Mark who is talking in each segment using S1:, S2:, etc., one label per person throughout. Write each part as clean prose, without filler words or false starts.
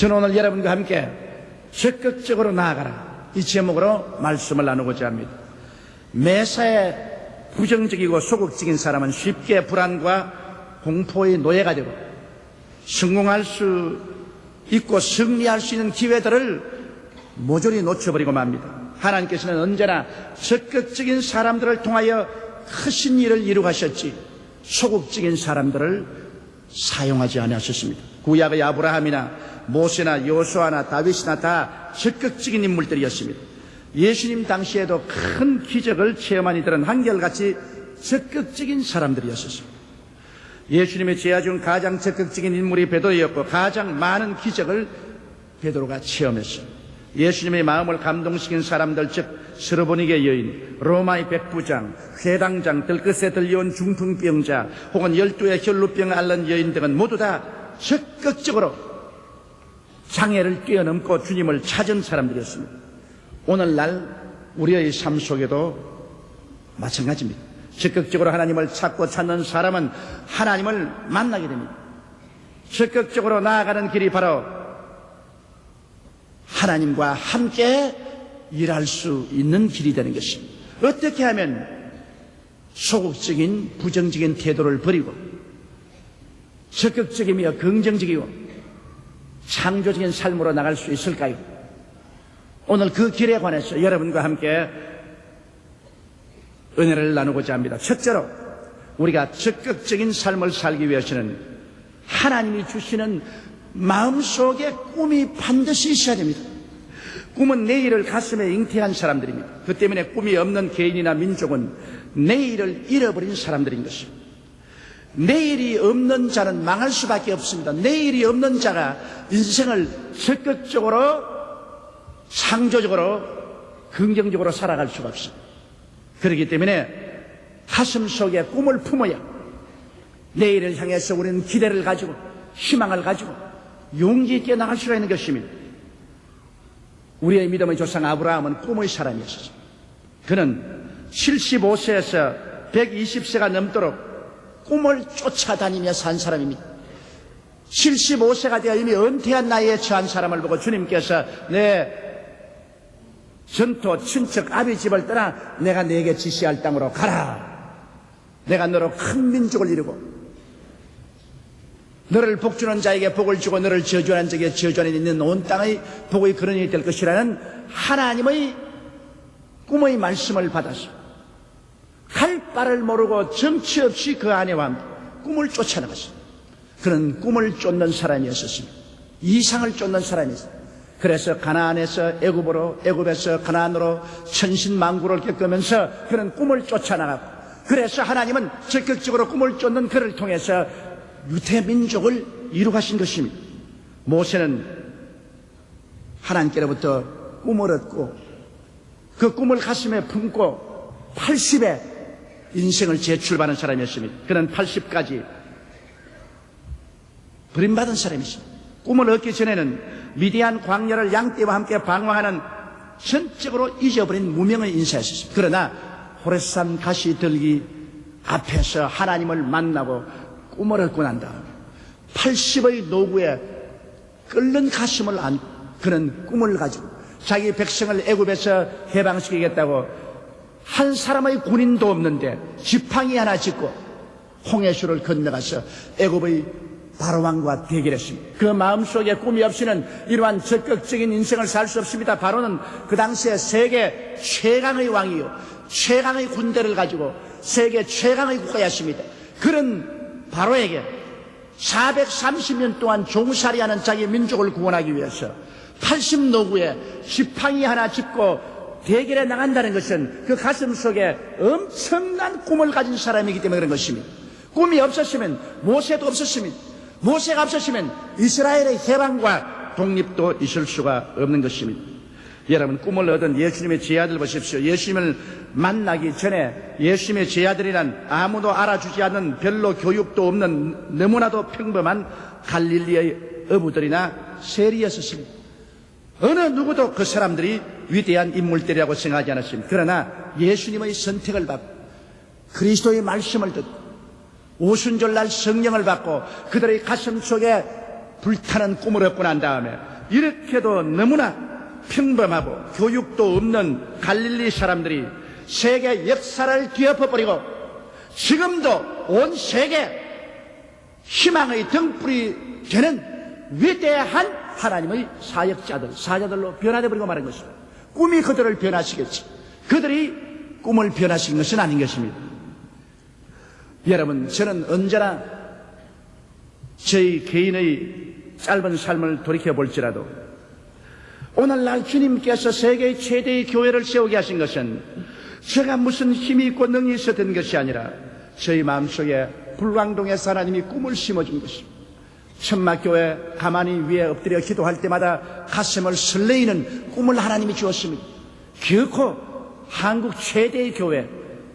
S1: 저는 오늘 여러분과 함께 적극적으로 나아가라, 이 제목으로 말씀을 나누고자 합니다. 매사에 부정적이고 소극적인 사람은 쉽게 불안과 공포의 노예가 되고 성공할 수 있고 승리할 수 있는 기회들을 모조리 놓쳐버리고 맙니다. 하나님께서는 언제나 적극적인 사람들을 통하여 크신 일을 이루가셨지 소극적인 사람들을 사용하지 않으셨습니다. 구약의 아브라함이나 모세나 여호수아나 다윗이나 다 적극적인 인물들이었습니다. 예수님 당시에도 큰 기적을 체험한 이들은 한결같이 적극적인 사람들이었습니다. 예수님의 제자 중 가장 적극적인 인물이 베드로였고 가장 많은 기적을 베드로가 체험했습니다. 예수님의 마음을 감동시킨 사람들, 즉 스르보니게 여인, 로마의 백부장, 회당장, 들것에 들려온 중풍병자 혹은 12의 혈루병을 앓는 여인 등은 모두 다 적극적으로 장애를 뛰어넘고 주님을 찾은 사람들이었습니다. 오늘날 우리의 삶 속에도 마찬가지입니다. 적극적으로 하나님을 찾고 찾는 사람은 하나님을 만나게 됩니다. 적극적으로 나아가는 길이 바로 하나님과 함께 일할 수 있는 길이 되는 것입니다. 어떻게 하면 소극적인 부정적인 태도를 버리고 적극적이며 긍정적이고 창조적인 삶으로 나갈 수 있을까요? 오늘 그 길에 관해서 여러분과 함께 은혜를 나누고자 합니다. 첫째로 우리가 적극적인 삶을 살기 위해서는 하나님이 주시는 마음속에 꿈이 반드시 있어야 됩니다. 꿈은 내일을 가슴에 잉태한 사람들입니다. 그 때문에 꿈이 없는 개인이나 민족은 내일을 잃어버린 사람들인 것입니다. 내일이 없는 자는 망할 수밖에 없습니다. 내일이 없는 자가 인생을 적극적으로 창조적으로 긍정적으로 살아갈 수가 없습니다. 그렇기 때문에 가슴 속에 꿈을 품어야 내일을 향해서 우리는 기대를 가지고 희망을 가지고 용기 있게 나갈 수가 있는 것입니다. 우리의 믿음의 조상 아브라함은 꿈의 사람이었습니다. 그는 75세에서 120세가 넘도록 꿈을 쫓아다니며 산 사람입니다. 75세가 되어 이미 은퇴한 나이에 처한 사람을 보고 주님께서 내 전토 친척 아비 집을 떠나 내가 네게 지시할 땅으로 가라. 내가 너로 큰 민족을 이루고 너를 복주는 자에게 복을 주고 너를 저주하는 자에게 저주하는 있는 온 땅의 복의 근원이 될 것이라는 하나님의 꿈의 말씀을 받아서 갈 바를 모르고 정치 없이 그 아내와 꿈을 쫓아나갔습니다. 그는 꿈을 쫓는 사람이었습니다. 이상을 쫓는 사람이었습니다. 그래서 가나안에서 애굽으로, 애굽에서 가나안으로 천신만고를 겪으면서 그는 꿈을 쫓아나가고, 그래서 하나님은 적극적으로 꿈을 쫓는 그를 통해서 유대민족을 이루가신 것입니다. 모세는 하나님께로부터 꿈을 얻고 그 꿈을 가슴에 품고 80에 인생을 재출발한 사람이었습니다. 그는 80까지 버림받은 사람이었습니다. 꿈을 얻기 전에는 미디안 광야를 양떼와 함께 방황하는 전적으로 잊어버린 무명의 인사였습니다. 그러나 호레산 가시들기 앞에서 하나님을 만나고 꿈을 얻고 난 다음 80의 노구에 끓는 가슴을 안고 그는 꿈을 가지고 자기 백성을 애굽에서 해방시키겠다고 한 사람의 군인도 없는데 지팡이 하나 짚고 홍해수를 건너가서 애굽의 바로왕과 대결했습니다. 그 마음속에 꿈이 없이는 이러한 적극적인 인생을 살 수 없습니다. 바로는 그 당시에 세계 최강의 왕이요 최강의 군대를 가지고 세계 최강의 국가였습니다. 그런 바로에게 430년 동안 종살이하는 자기 민족을 구원하기 위해서 80노구에 지팡이 하나 짚고 대결에 나간다는 것은 그 가슴 속에 엄청난 꿈을 가진 사람이기 때문에 그런 것입니다. 꿈이 없었으면 모세도 없었습니다. 모세가 없었으면 이스라엘의 해방과 독립도 있을 수가 없는 것입니다. 여러분, 꿈을 얻은 예수님의 제자들 보십시오. 예수님을 만나기 전에 예수님의 제자들이란 아무도 알아주지 않는 별로 교육도 없는 너무나도 평범한 갈릴리의 어부들이나 세리였었습니다. 어느 누구도 그 사람들이 위대한 인물들이라고 생각하지 않았습니다. 그러나 예수님의 선택을 받고 그리스도의 말씀을 듣고 오순절날 성령을 받고 그들의 가슴 속에 불타는 꿈을 얻고 난 다음에 이렇게도 너무나 평범하고 교육도 없는 갈릴리 사람들이 세계 역사를 뒤엎어버리고 지금도 온 세계 희망의 등불이 되는 위대한 하나님의 사자들로 변화되어버리고 마는 것입니다. 꿈이 그들을 변화시켰지 그들이 꿈을 변화시킨 것은 아닌 것입니다. 여러분, 저는 언제나 저희 개인의 짧은 삶을 돌이켜볼지라도 오늘날 주님께서 세계 최대의 교회를 세우게 하신 것은 제가 무슨 힘이 있고 능력이 있었던 것이 아니라 저희 마음속에 불광동에서 하나님이 꿈을 심어준 것입니다. 천막교회 가만히 위에 엎드려 기도할 때마다 가슴을 설레이는 꿈을 하나님이 주었습니다. 결코 한국 최대의 교회,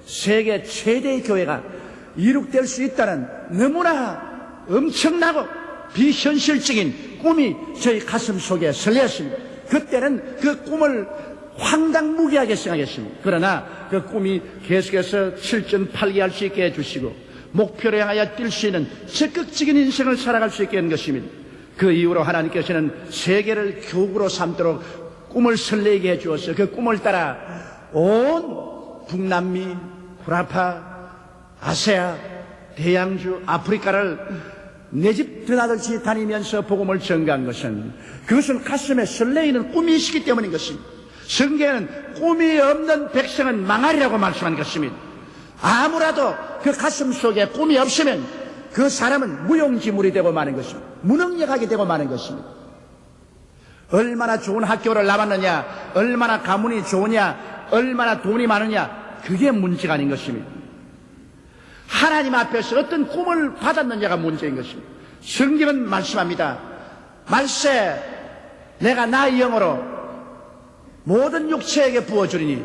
S1: 세계 최대의 교회가 이룩될 수 있다는 너무나 엄청나고 비현실적인 꿈이 저희 가슴 속에 설레었습니다. 그때는 그 꿈을 황당무계하게 생각했습니다. 그러나 그 꿈이 계속해서 7전 8기 할 수 있게 해주시고 목표를 향하여 뛸 수 있는 적극적인 인생을 살아갈 수 있게 한 것입니다. 그 이후로 하나님께서는 세계를 교구로 삼도록 꿈을 설레게 해주었어요. 그 꿈을 따라 온 북남미, 구라파, 아세아, 대양주, 아프리카를 내 집 드나들지 다니면서 복음을 전가한 것은 그것은 가슴에 설레이는 꿈이시기 때문인 것입니다. 성경에는 꿈이 없는 백성은 망하리라고 말씀한 것입니다. 아무라도 그 가슴 속에 꿈이 없으면 그 사람은 무용지물이 되고 마는 것입니다. 무능력하게 되고 마는 것입니다. 얼마나 좋은 학교를 나왔느냐, 얼마나 가문이 좋으냐, 얼마나 돈이 많으냐, 그게 문제가 아닌 것입니다. 하나님 앞에서 어떤 꿈을 받았느냐가 문제인 것입니다. 성경은 말씀합니다. 말세 내가 나의 영으로 모든 육체에게 부어주리니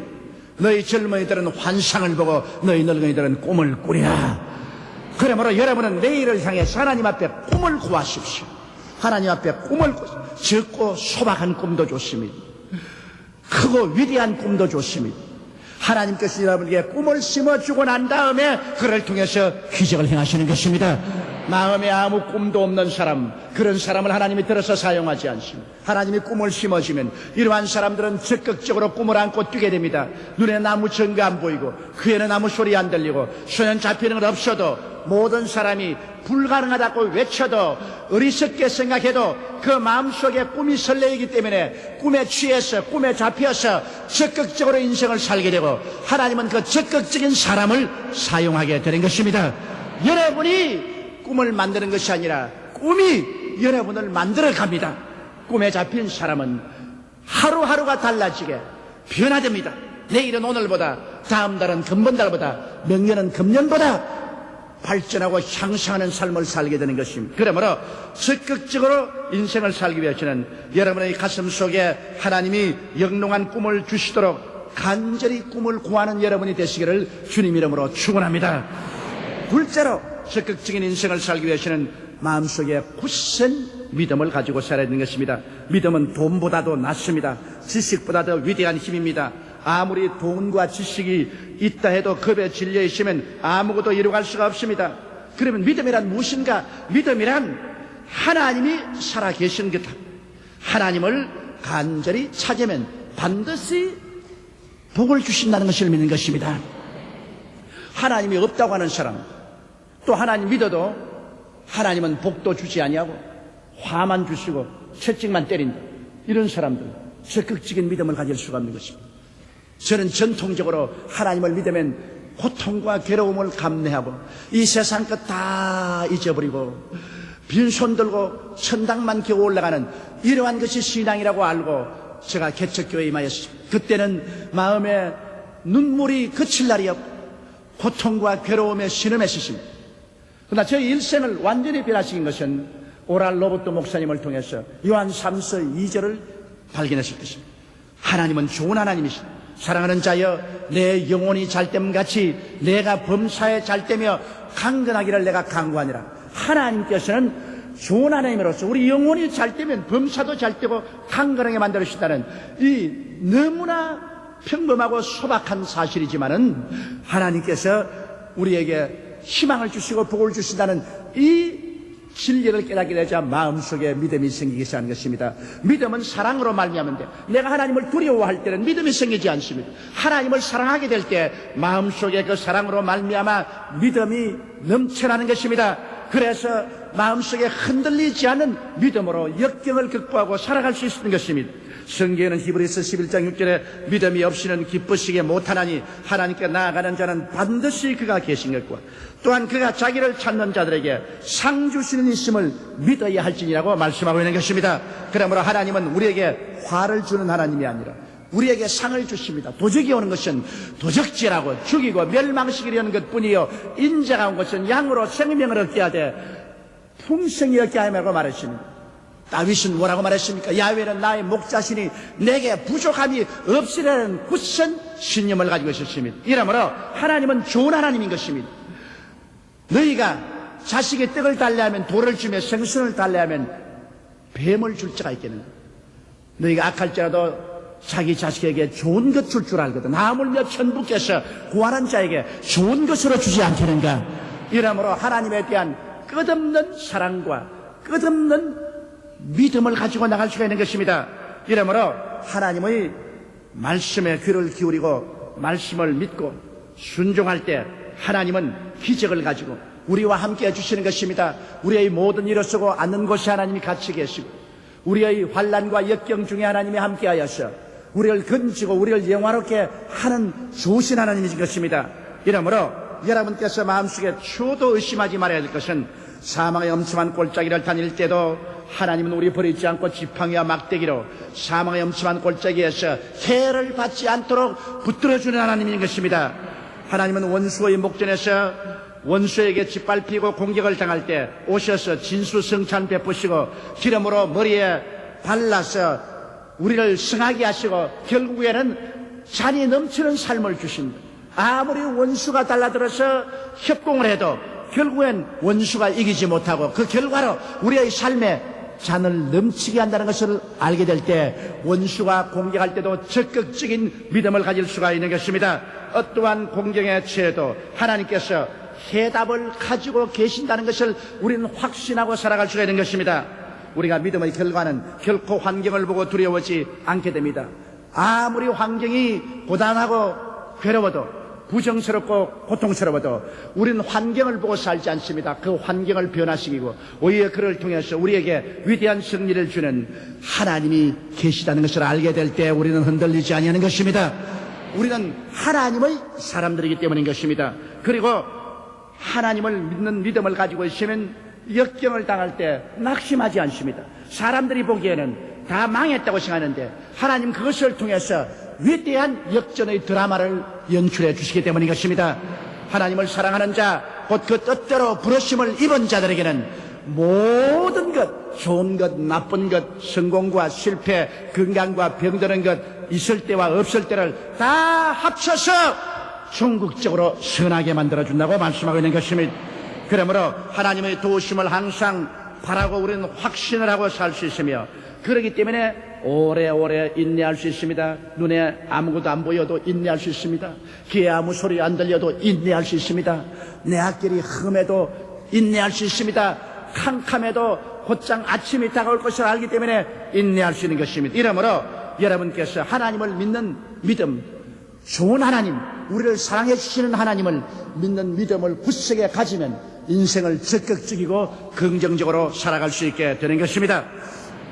S1: 너희 젊은이들은 환상을 보고 너희 늙은이들은 꿈을 꾸리라. 그러므로 여러분은 내일을 향해서 하나님 앞에 꿈을 구하십시오. 하나님 앞에 꿈을 적고 소박한 꿈도 좋습니다. 크고 위대한 꿈도 좋습니다. 하나님께서 여러분에게 꿈을 심어주고 난 다음에 그를 통해서 기적을 행하시는 것입니다. 마음에 아무 꿈도 없는 사람, 그런 사람을 하나님이 들어서 사용하지 않습니다. 하나님이 꿈을 심어주면 이러한 사람들은 적극적으로 꿈을 안고 뛰게 됩니다. 눈에 나무 전가 안 보이고 귀에는 아무 소리 안 들리고 손에 잡히는 건 없어도 모든 사람이 불가능하다고 외쳐도 어리석게 생각해도 그 마음속에 꿈이 설레이기 때문에 꿈에 취해서 꿈에 잡혀서 적극적으로 인생을 살게 되고 하나님은 그 적극적인 사람을 사용하게 되는 것입니다. 여러분이 꿈을 만드는 것이 아니라 꿈이 여러분을 만들어 갑니다. 꿈에 잡힌 사람은 하루하루가 달라지게 변화됩니다. 내일은 오늘보다, 다음 달은 금번달보다, 명년은 금년보다 발전하고 향상하는 삶을 살게 되는 것입니다. 그러므로 적극적으로 인생을 살기 위해서는 여러분의 가슴 속에 하나님이 영롱한 꿈을 주시도록 간절히 꿈을 구하는 여러분이 되시기를 주님 이름으로 축원합니다. 둘째로 적극적인 인생을 살기 위해서는 마음속에 굳센 믿음을 가지고 살아야 하는 것입니다. 믿음은 돈보다도 낫습니다. 지식보다도 위대한 힘입니다. 아무리 돈과 지식이 있다 해도 겁에 질려 있으면 아무것도 이루어갈 수가 없습니다. 그러면 믿음이란 무엇인가? 믿음이란 하나님이 살아계신 것, 하나님을 간절히 찾으면 반드시 복을 주신다는 것을 믿는 것입니다. 하나님이 없다고 하는 사람, 또 하나님 믿어도 하나님은 복도 주지 아니하고 화만 주시고 채찍만 때린다, 이런 사람들 적극적인 믿음을 가질 수가 없는 것입니다. 저는 전통적으로 하나님을 믿으면 고통과 괴로움을 감내하고 이 세상 것 다 잊어버리고 빈손 들고 천당만 겨우 올라가는 이러한 것이 신앙이라고 알고 제가 개척교회에 임하였습니다. 그때는 마음에 눈물이 그칠 날이 없고 고통과 괴로움에 신음했습니다. 그러나 제 일생을 완전히 변화시킨 것은 오랄 로버트 목사님을 통해서 요한 3서 2절을 발견했을 것입니다. 하나님은 좋은 하나님이십니다. 사랑하는 자여, 내 영혼이 잘됨같이 내가 범사에 잘되며 강건하기를 내가 간구하니라. 하나님께서는 좋은 하나님으로서 우리 영혼이 잘되면 범사도 잘되고 강건하게 만들어주신다는 이 너무나 평범하고 소박한 사실이지만은 하나님께서 우리에게 희망을 주시고 복을 주신다는 이 진리를 깨닫게 되자 마음속에 믿음이 생기기 시작하는 것입니다. 믿음은 사랑으로 말미암는데 내가 하나님을 두려워할 때는 믿음이 생기지 않습니다. 하나님을 사랑하게 될 때 마음속에 그 사랑으로 말미암아 믿음이 넘쳐나는 것입니다. 그래서 마음속에 흔들리지 않는 믿음으로 역경을 극복하고 살아갈 수 있는 것입니다. 성경에는 히브리서 11장 6절에 믿음이 없이는 기쁘시게 못하나니 하나님께 나아가는 자는 반드시 그가 계신 것과 또한 그가 자기를 찾는 자들에게 상 주시는 있음을 믿어야 할지니라고 말씀하고 있는 것입니다. 그러므로 하나님은 우리에게 화를 주는 하나님이 아니라 우리에게 상을 주십니다. 도적이 오는 것은 도적질하고 죽이고 멸망시키려는 것뿐이요 인자가 온 것은 양으로 생명을 얻게 하되 풍성히 얻게 하라고 말했습니다. 다윗은 뭐라고 말했습니까? 야훼는 나의 목자시니 내게 부족함이 없으리라는 굳은 신념을 가지고 있었습니다. 이러므로 하나님은 좋은 하나님인 것입니다. 너희가 자식의 떡을 달래하면 돌을 주며 생선을 달래하면 뱀을 줄 자가 있겠는가? 너희가 악할지라도 자기 자식에게 좋은 것 줄 줄 알거든. 하물며 천부께서 구하는 자에게 좋은 것으로 주지 않겠는가? 이러므로 하나님에 대한 끝없는 사랑과 끝없는 믿음을 가지고 나갈 수가 있는 것입니다. 이러므로 하나님의 말씀에 귀를 기울이고 말씀을 믿고 순종할 때 하나님은 기적을 가지고 우리와 함께 해주시는 것입니다. 우리의 모든 일을 쓰고 앉는 곳에 하나님이 같이 계시고 우리의 환난과 역경 중에 하나님이 함께 하여서 우리를 건지고 우리를 영화롭게 하는 좋으신 하나님이신 것입니다. 이러므로 여러분께서 마음속에 추도 의심하지 말아야 될 것은 사망의 엄침한 골짜기를 다닐 때도 하나님은 우리 버리지 않고 지팡이와 막대기로 사망의 엄침한 골짜기에서 해를 받지 않도록 붙들어주는 하나님인 것입니다. 하나님은 원수의 목전에서 원수에게 짓밟히고 공격을 당할 때 오셔서 진수성찬 베푸시고 기름으로 머리에 발라서 우리를 승하게 하시고 결국에는 잔이 넘치는 삶을 주신다. 아무리 원수가 달라들어서 협공을 해도 결국엔 원수가 이기지 못하고 그 결과로 우리의 삶에 잔을 넘치게 한다는 것을 알게 될 때 원수가 공격할 때도 적극적인 믿음을 가질 수가 있는 것입니다. 어떠한 공경에 처해도 하나님께서 해답을 가지고 계신다는 것을 우리는 확신하고 살아갈 수가 있는 것입니다. 우리가 믿음의 결과는 결코 환경을 보고 두려워하지 않게 됩니다. 아무리 환경이 고단하고 괴로워도 부정스럽고 고통스러워도 우리는 환경을 보고 살지 않습니다. 그 환경을 변화시키고 오히려 그를 통해서 우리에게 위대한 승리를 주는 하나님이 계시다는 것을 알게 될 때 우리는 흔들리지 아니하는 것입니다. 우리는 하나님의 사람들이기 때문인 것입니다. 그리고 하나님을 믿는 믿음을 가지고 있으면 역경을 당할 때 낙심하지 않습니다. 사람들이 보기에는 다 망했다고 생각하는데 하나님 그것을 통해서 위대한 역전의 드라마를 연출해 주시기 때문인 것입니다. 하나님을 사랑하는 자, 곧 그 뜻대로 부르심을 입은 자들에게는 모든 것, 좋은 것, 나쁜 것, 성공과 실패, 건강과 병드는 것, 있을 때와 없을 때를 다 합쳐서 궁극적으로 선하게 만들어준다고 말씀하고 있는 것입니다. 그러므로 하나님의 도우심을 항상 바라고 우리는 확신을 하고 살 수 있으며 그렇기 때문에 오래오래 인내할 수 있습니다. 눈에 아무것도 안 보여도 인내할 수 있습니다. 귀에 아무 소리 안 들려도 인내할 수 있습니다. 내 앞길이 험해도 인내할 수 있습니다. 캄캄해도 곧장 아침이 다가올 것을 알기 때문에 인내할 수 있는 것입니다. 이러므로 여러분께서 하나님을 믿는 믿음, 좋은 하나님, 우리를 사랑해 주시는 하나님을 믿는 믿음을 굳세게 가지면 인생을 적극적이고 긍정적으로 살아갈 수 있게 되는 것입니다.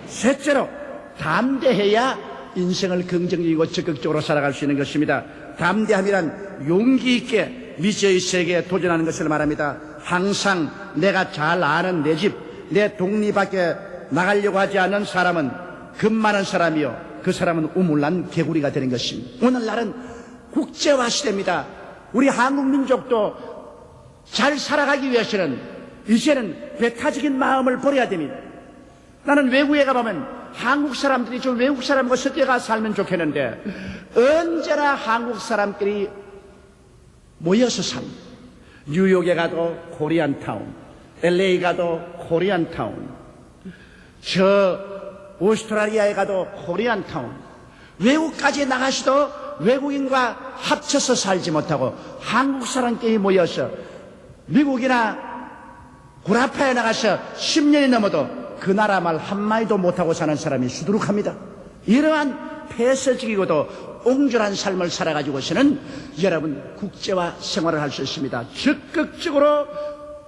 S1: 셋째로 담대해야 인생을 긍정적이고 적극적으로 살아갈 수 있는 것입니다. 담대함이란 용기 있게 미지의 세계에 도전하는 것을 말합니다. 항상 내가 잘 아는 내 집, 내 동리 밖에 나가려고 하지 않는 사람은 겁 많은 사람이요 그 사람은 우물난 개구리가 되는 것입니다. 오늘날은 국제화 시대입니다. 우리 한국 민족도 잘 살아가기 위해서는 이제는 배타적인 마음을 버려야 됩니다. 나는 외국에 가보면 한국 사람들이 좀 외국 사람과 섞여가 살면 좋겠는데 언제나 한국 사람끼리 모여서 삽니다. 뉴욕에 가도 코리안 타운, LA 가도 코리안 타운, 저 오스트라리아에 가도 코리안 타운. 외국까지 나가시도 외국인과 합쳐서 살지 못하고 한국 사람끼리 모여서 미국이나 구라파에 나가서 10년이 넘어도 그 나라 말 한마디도 못하고 사는 사람이 수두룩합니다. 이러한 폐쇄적이고도 옹졸한 삶을 살아가지고서는 여러분 국제화 생활을 할 수 있습니다. 적극적으로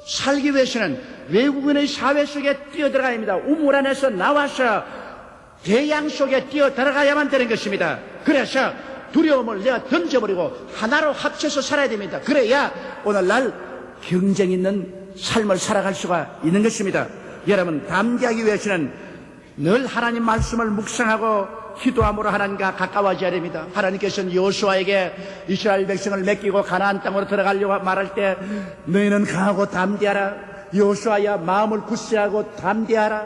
S1: 살기 위해서는 외국인의 사회 속에 뛰어들어가야 합니다. 우물 안에서 나와서 대양 속에 뛰어들어가야만 되는 것입니다. 그래서 두려움을 내가 던져버리고 하나로 합쳐서 살아야 됩니다. 그래야 오늘날 경쟁 있는 삶을 살아갈 수가 있는 것입니다. 여러분 담대하기 위해서는 늘 하나님 말씀을 묵상하고 기도함으로 하나님과 가까워져야 됩니다. 하나님께서는 여호수아에게 이스라엘 백성을 맡기고 가나안 땅으로 들어가려고 말할 때 너희는 강하고 담대하라. 여호수아야 마음을 굳세하고 담대하라.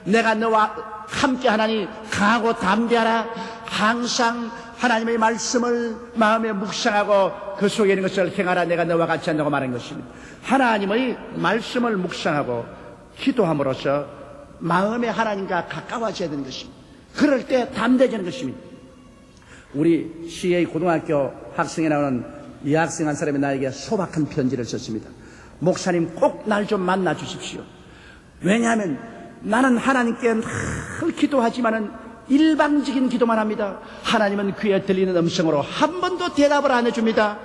S1: 내가 너와 함께 하나니 강하고 담대하라. 항상 하나님의 말씀을 마음에 묵상하고 그 속에 있는 것을 행하라. 내가 너와 같이 한다고 말한 것입니다. 하나님의 말씀을 묵상하고 기도함으로써 마음에 하나님과 가까워져야 되는 것입니다. 그럴 때 담대해지는 것입니다. 우리 CA 고등학교 학생에 나오는 이 학생 한 사람이 나에게 소박한 편지를 썼습니다. 목사님 꼭 날 좀 만나 주십시오. 왜냐하면 나는 하나님께 늘 기도하지만은 일방적인 기도만 합니다. 하나님은 귀에 들리는 음성으로 한 번도 대답을 안 해줍니다.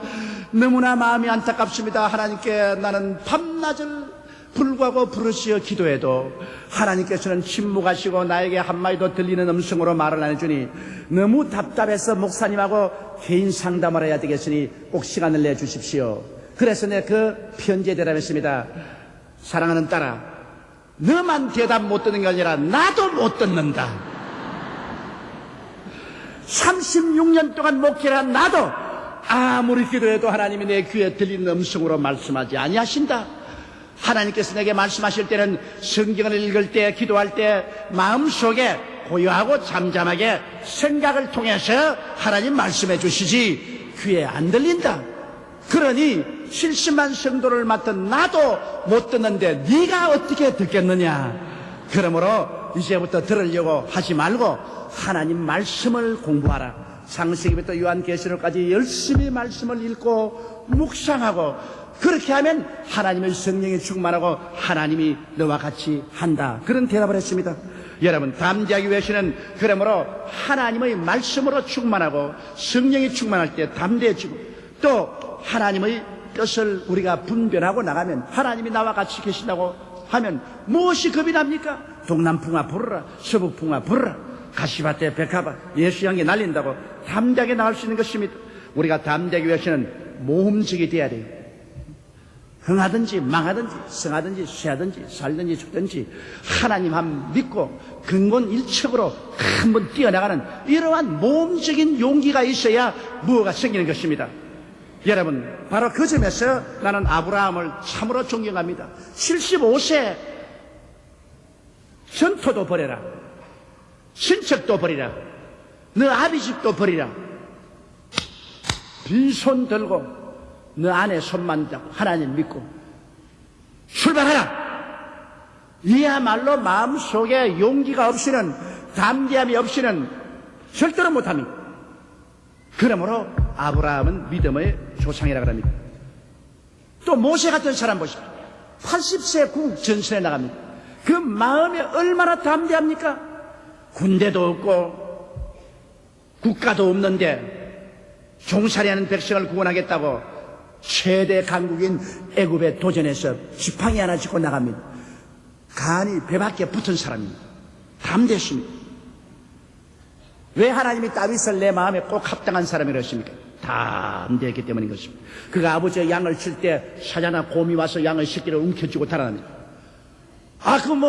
S1: 너무나 마음이 안타깝습니다. 하나님께 나는 밤낮을 불구하고 부르시어 기도해도 하나님께서는 침묵하시고 나에게 한마디도 들리는 음성으로 말을 안 해주니 너무 답답해서 목사님하고 개인 상담을 해야 되겠으니 꼭 시간을 내주십시오. 그래서 내가 그 편지에 대답했습니다. 사랑하는 딸아, 너만 대답 못 듣는 게 아니라 나도 못 듣는다. 36년 동안 목회를 한 나도 아무리 기도해도 하나님이 내 귀에 들리는 음성으로 말씀하지 아니하신다. 하나님께서 내게 말씀하실 때는 성경을 읽을 때, 기도할 때 마음속에 고요하고 잠잠하게 생각을 통해서 하나님 말씀해 주시지 귀에 안 들린다. 그러니 70만 성도를 맡은 나도 못 듣는데 네가 어떻게 듣겠느냐. 그러므로 이제부터 들으려고 하지 말고 하나님 말씀을 공부하라. 창세기부터 요한계시록까지 열심히 말씀을 읽고 묵상하고 그렇게 하면 하나님의 성령이 충만하고 하나님이 너와 같이 한다. 그런 대답을 했습니다. 여러분 담대하기 위해서는 그러므로 하나님의 말씀으로 충만하고 성령이 충만할 때 담대해지고 또 하나님의 뜻을 우리가 분별하고 나가면 하나님이 나와 같이 계신다고 하면 무엇이 겁이 납니까? 동남풍아 불어라, 서북풍아 불어라, 가시밭에 백합아 예수 향해 날린다고 담대하게 나갈 수 있는 것입니다. 우리가 담대하기 위해서는 모험적이 돼야 돼요. 흥하든지 망하든지 성하든지 쇠하든지 살든지 죽든지 하나님 한 믿고 근본일척으로 한번 뛰어나가는 이러한 모험적인 용기가 있어야 무엇가 생기는 것입니다. 여러분 바로 그 점에서 나는 아브라함을 참으로 존경합니다. 75세 전토도 버려라, 친척도 버리라, 너 아비 집도 버리라, 빈손 들고 너 안에 손만 잡고 하나님 믿고 출발하라. 이야말로 마음속에 용기가 없이는, 담대함이 없이는 절대로 못합니다. 그러므로 아브라함은 믿음의 조상이라고 합니다. 또 모세 같은 사람 보십시오. 80세 국 전선에 나갑니다. 그 마음이 얼마나 담대합니까? 군대도 없고 국가도 없는데 종살이하는 백성을 구원하겠다고 최대 강국인 애굽에 도전해서 지팡이 하나 짚고 나갑니다. 간이 배밖에 붙은 사람입니다. 담대했습니다. 왜 하나님이 다윗을 내 마음에 꼭 합당한 사람이라고 했습니까? 담대했기 때문인 것입니다. 그가 아버지의 양을 칠 때 사자나 곰이 와서 양의 새끼를 움켜쥐고 달아납니다.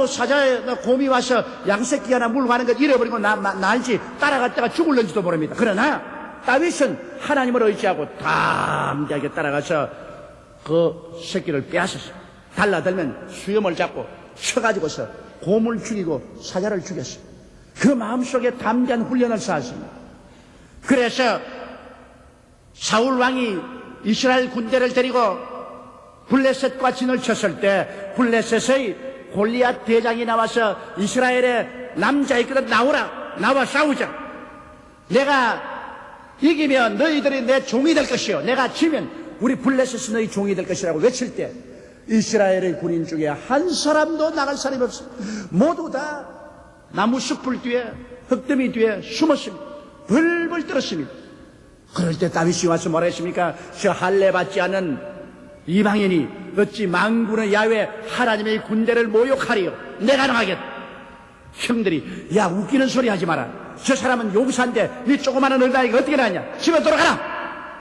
S1: 사자나 곰이 와서 양새끼 하나 물고 가는 것 잃어버리고 날지 따라갔다가 죽을는지도 모릅니다. 그러나 다윗은 하나님을 의지하고 담대하게 따라가서 그 새끼를 빼앗았어요. 달라들면 수염을 잡고 쳐가지고서 곰을 죽이고 사자를 죽였어요. 그 마음속에 담대한 훈련을 쌓았습니다. 그래서 사울 왕이 이스라엘 군대를 데리고 블레셋과 진을 쳤을 때 블레셋의 골리앗 대장이 나와서 이스라엘의 남자 있거든 나와 싸우자. 내가 이기면 너희들이 내 종이 될 것이요, 내가 지면 우리 블레셋이 너희 종이 될 것이라고 외칠 때 이스라엘의 군인 중에 한 사람도 나갈 사람이 없습니다. 모두 다 나무 숯불 뒤에 흙더미 뒤에 숨었습니다. 벌벌 떨었습니다. 그럴 때 다윗이 와서 뭐라 했습니까? 저 할례 받지 않은 이방인이 어찌 만군의 야훼 하나님의 군대를 모욕하리요? 내가 나가겠다. 형들이 야 웃기는 소리 하지 마라. 저 사람은 용사인데 네 조그마한 어린아이가 어떻게 나냐? 집에 돌아가라.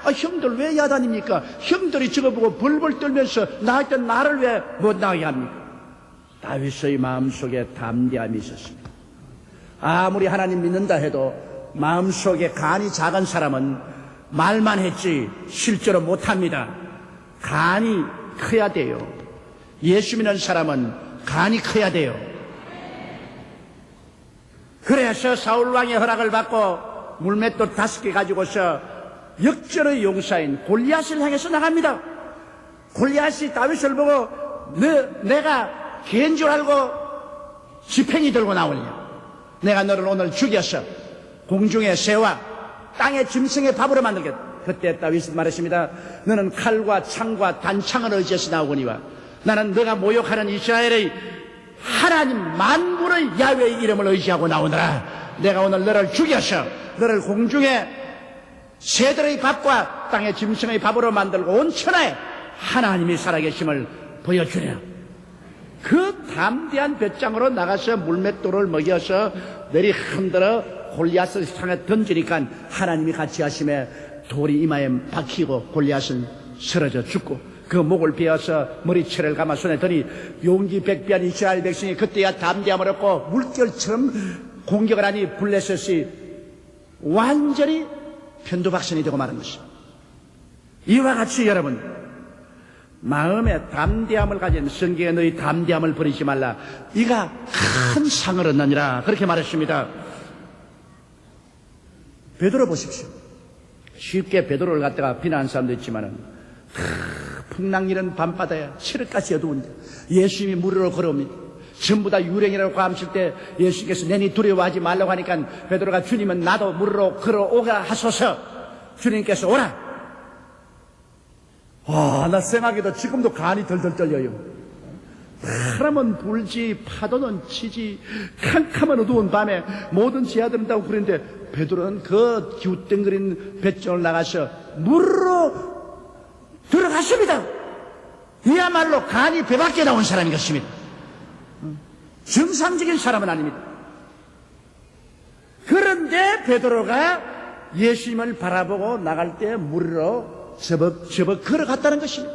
S1: 형들 왜 야단입니까? 형들이 저거 보고 벌벌 떨면서 나할 때 나를 왜 못 나가게 합니까? 다윗의 마음속에 담대함이 있었습니다. 아무리 하나님 믿는다 해도 마음속에 간이 작은 사람은 말만 했지 실제로 못합니다. 간이 커야 돼요. 예수 믿는 사람은 간이 커야 돼요. 그래서 사울왕의 허락을 받고 물맷돌 5개 가지고서 역전의 용사인 골리앗을 향해서 나갑니다. 골리앗이 다윗을 보고 내가 개인 줄 알고 지팽이 들고 나오냐? 내가 너를 오늘 죽여서 공중의 새와 땅의 짐승의 밥으로 만들겠다. 그때 다윗은 말했습니다. 너는 칼과 창과 단창을 의지해서 나오거니와 나는 너가 모욕하는 이스라엘의 하나님 만군의 야훼의 이름을 의지하고 나오느라 내가 오늘 너를 죽여서 너를 공중의 새들의 밥과 땅의 짐승의 밥으로 만들고 온 천하에 하나님이 살아계심을 보여주려. 그 담대한 배짱으로 나가서 물맷돌을 먹여서 내리 흔들어 골리앗을 향해 던지니까 하나님이 같이 하심에 돌이 이마에 박히고 골리앗은 쓰러져 죽고 그 목을 베어서 머리채를 감아 손에 드니 용기 백비한 이스라엘 백성이 그때야 담대함을 얻고 물결처럼 공격을 하니 블레셋이 완전히 편두박선이 되고 마는 것입니다. 이와 같이 여러분 마음에 담대함을 가진 성경에 너희 담대함을 버리지 말라. 이가 큰 상을 얻느니라 그렇게 말했습니다. 베드로 보십시오. 쉽게 베드로를 갖다가 비난하는 사람도 있지만은 풍랑이는 밤바다에 칠흑같이 어두운데 예수님이 물 위로 걸어옵니다. 전부 다 유령이라고 감칠 때 예수님께서 내니 두려워하지 말라고 하니까 베드로가 주님은 나도 물 위로 걸어오가 하소서. 주님께서 오라. 나 생각해도 지금도 간이 덜덜 떨려요. 바람은 불지 파도는 치지 캄캄한 어두운 밤에 모든 지하들은 다 그랬는데 베드로는 그 기웃덩거리는 뱃줄을 나가서 물로 들어갔습니다. 이야말로 간이 배 밖에 나온 사람인 것입니다. 정상적인 사람은 아닙니다. 그런데 베드로가 예수님을 바라보고 나갈 때 물로 저벅 걸어갔다는 것입니다.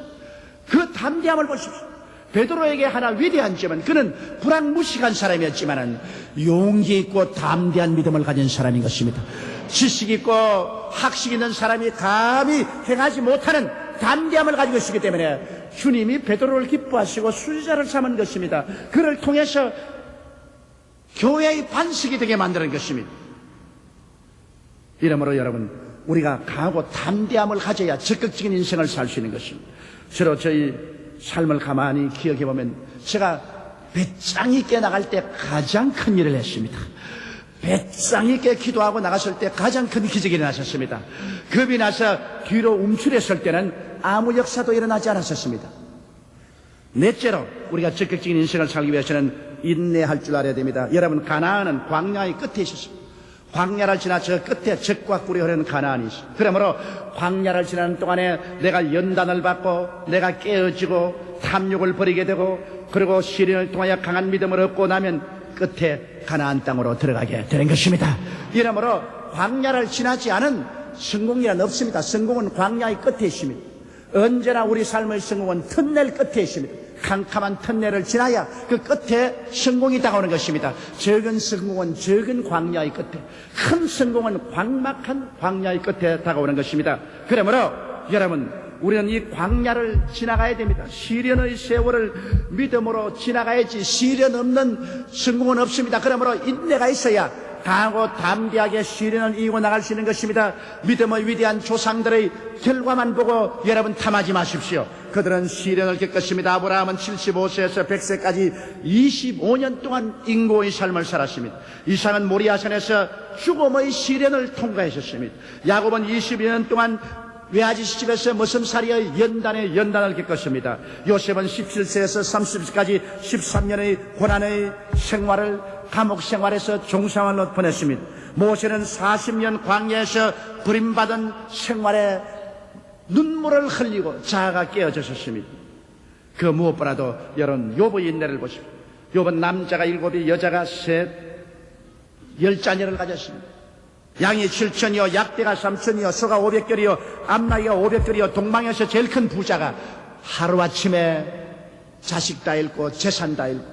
S1: 그 담대함을 보십시오. 베드로에게 하나 위대한 점은 그는 불황무식한 사람이었지만 용기 있고 담대한 믿음을 가진 사람인 것입니다. 지식 있고 학식 있는 사람이 감히 행하지 못하는 담대함을 가지고 있기 때문에 주님이 베드로를 기뻐하시고 수제자를 삼은 것입니다. 그를 통해서 교회의 반석이 되게 만드는 것입니다. 이러므로 여러분 우리가 강하고 담대함을 가져야 적극적인 인생을 살 수 있는 것입니다. 저로 저희 삶을 가만히 기억해 보면 제가 배짱 있게 나갈 때 가장 큰 일을 했습니다. 배짱 있게 기도하고 나갔을 때 가장 큰 기적이 일어났었습니다. 겁이 나서 뒤로 움츠렸을 때는 아무 역사도 일어나지 않았었습니다. 넷째로 우리가 적극적인 인생을 살기 위해서는 인내할 줄 알아야 됩니다. 여러분 가나안은 광야의 끝에 있었습니다. 광야를 지나 저 끝에 적과 꿀이 흐르는 가나안이 있습니다. 그러므로 광야를 지나는 동안에 내가 연단을 받고 내가 깨어지고 탐욕을 버리게 되고 그리고 시련을 통하여 강한 믿음을 얻고 나면 끝에 가나안 땅으로 들어가게 되는 것입니다. 이러므로 광야를 지나지 않은 성공이란 없습니다. 성공은 광야의 끝에 있습니다. 언제나 우리 삶의 성공은 터널 끝에 있습니다. 캄캄한 터널을 지나야 그 끝에 성공이 다가오는 것입니다. 적은 성공은 적은 광야의 끝에, 큰 성공은 광막한 광야의 끝에 다가오는 것입니다. 그러므로 여러분 우리는 이 광야를 지나가야 됩니다. 시련의 세월을 믿음으로 지나가야지 시련 없는 성공은 없습니다. 그러므로 인내가 있어야 강하고 담대하게 시련을 이기고 나갈 수 있는 것입니다. 믿음의 위대한 조상들의 결과만 보고 여러분 탐하지 마십시오. 그들은 시련을 겪었습니다. 아브라함은 75세에서 100세까지 25년 동안 인고의 삶을 살았습니다. 이삭은 모리아산에서 죽음의 시련을 통과하셨습니다. 야곱은 22년 동안 외아지 시집에서 머슴살이의 연단에 연단을 겪었습니다. 요셉은 17세에서 30세까지 13년의 고난의 생활을 감옥 생활에서 종생활로 보냈습니다. 모세는 40년 광야에서 버림받은 생활에 눈물을 흘리고 자아가 깨어졌습니다. 그 무엇보다도 여러분 욥의 인내를 보십시오. 욥은 남자가 7이 여자가 3, 10자녀를 가졌습니다. 양이 7천이요 약대가 3천이요 소가 500결이요 암나기가 500결이요 동방에서 제일 큰 부자가 하루아침에 자식 다 잃고 재산 다 잃고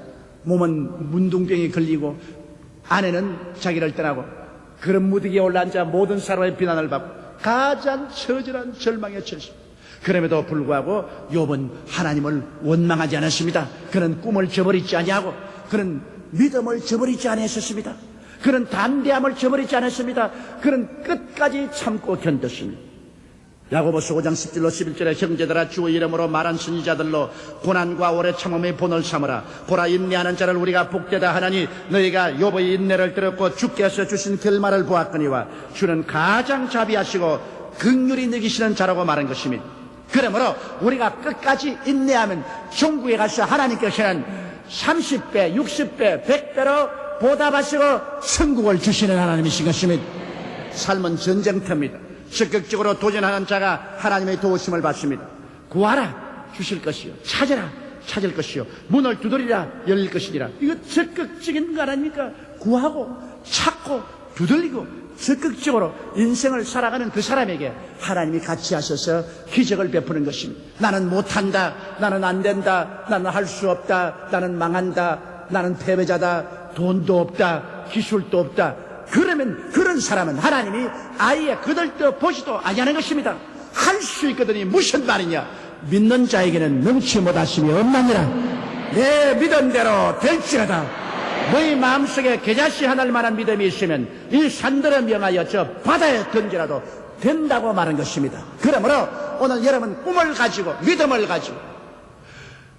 S1: 몸은 문둥병이 걸리고 아내는 자기를 떠나고 그런 무더기에 올라앉아 모든 사람의 비난을 받고 가장 처절한 절망에 처했습니다. 그럼에도 불구하고 욥은 하나님을 원망하지 않았습니다. 그는 꿈을 저버리지 아니하고 그는 믿음을 저버리지 않았습니다. 그는 담대함을 저버리지 않았습니다. 그는 끝까지 참고 견뎠습니다. 야고보서 5장 10절로 11절에 형제들아 주의 이름으로 말한 선지자들로 고난과 오래 참음의 본을 삼으라. 보라 인내하는 자를 우리가 복되다 하나니 너희가 욥의 인내를 들었고 주께서 주신 결말을 보았거니와 주는 가장 자비하시고 긍휼히 여기시는 자라고 말한 것입니다. 그러므로 우리가 끝까지 인내하면 종국에 가서 하나님께서는 30배, 60배, 100배로 보답하시고 천국을 주시는 하나님이신 것입니다. 삶은 전쟁터입니다. 적극적으로 도전하는 자가 하나님의 도우심을 받습니다. 구하라 주실 것이요 찾으라 찾을 것이요 문을 두드리라 열릴 것이니라. 이거 적극적인 거 아닙니까? 구하고 찾고 두들리고 적극적으로 인생을 살아가는 그 사람에게 하나님이 같이 하셔서 기적을 베푸는 것입니다. 나는 못한다, 나는 안 된다, 나는 할 수 없다, 나는 망한다, 나는 패배자다, 돈도 없다, 기술도 없다. 그러면 그런 사람은 하나님이 아예 그들도 보지도 아니하는 것입니다. 할 수 있거든이 무슨 말이냐? 믿는 자에게는 능치 못하심이 없나니라. 내 믿음대로 될지라다. 너희 마음속에 겨자씨 하나를 만한 믿음이 있으면 이 산들을 명하여 저 바다에 던지라도 된다고 말한 것입니다. 그러므로 오늘 여러분 꿈을 가지고 믿음을 가지고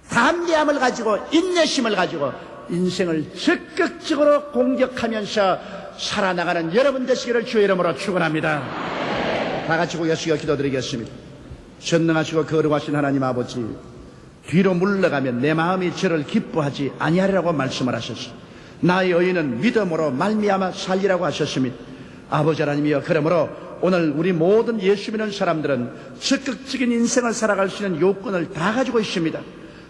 S1: 담대함을 가지고 인내심을 가지고 인생을 적극적으로 공격하면서 살아나가는 여러분 되시기를 주의 이름으로 축원합니다. 다 같이 고개숙여 기도드리겠습니다. 전능하시고 거룩하신 하나님 아버지, 뒤로 물러가면 내 마음이 저를 기뻐하지 아니하리라고 말씀을 하셨습니다. 나의 의인은 믿음으로 말미암아 살리라고 하셨습니다. 아버지 하나님이여, 그러므로 오늘 우리 모든 예수 믿는 사람들은 적극적인 인생을 살아갈 수 있는 요건을 다 가지고 있습니다.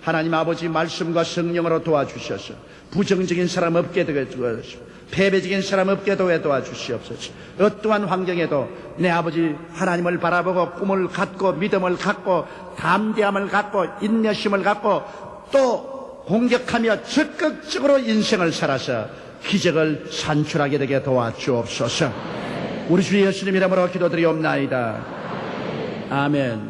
S1: 하나님 아버지 말씀과 성령으로 도와주셔서 부정적인 사람 없게 도와주시고 패배적인 사람 없게 도와주시옵소서. 어떠한 환경에도 내 아버지 하나님을 바라보고 꿈을 갖고 믿음을 갖고 담대함을 갖고 인내심을 갖고 또 공격하며 적극적으로 인생을 살아서 기적을 산출하게 되게 도와주옵소서. 우리 주 예수님 이름으로 기도드리옵나이다. 아멘.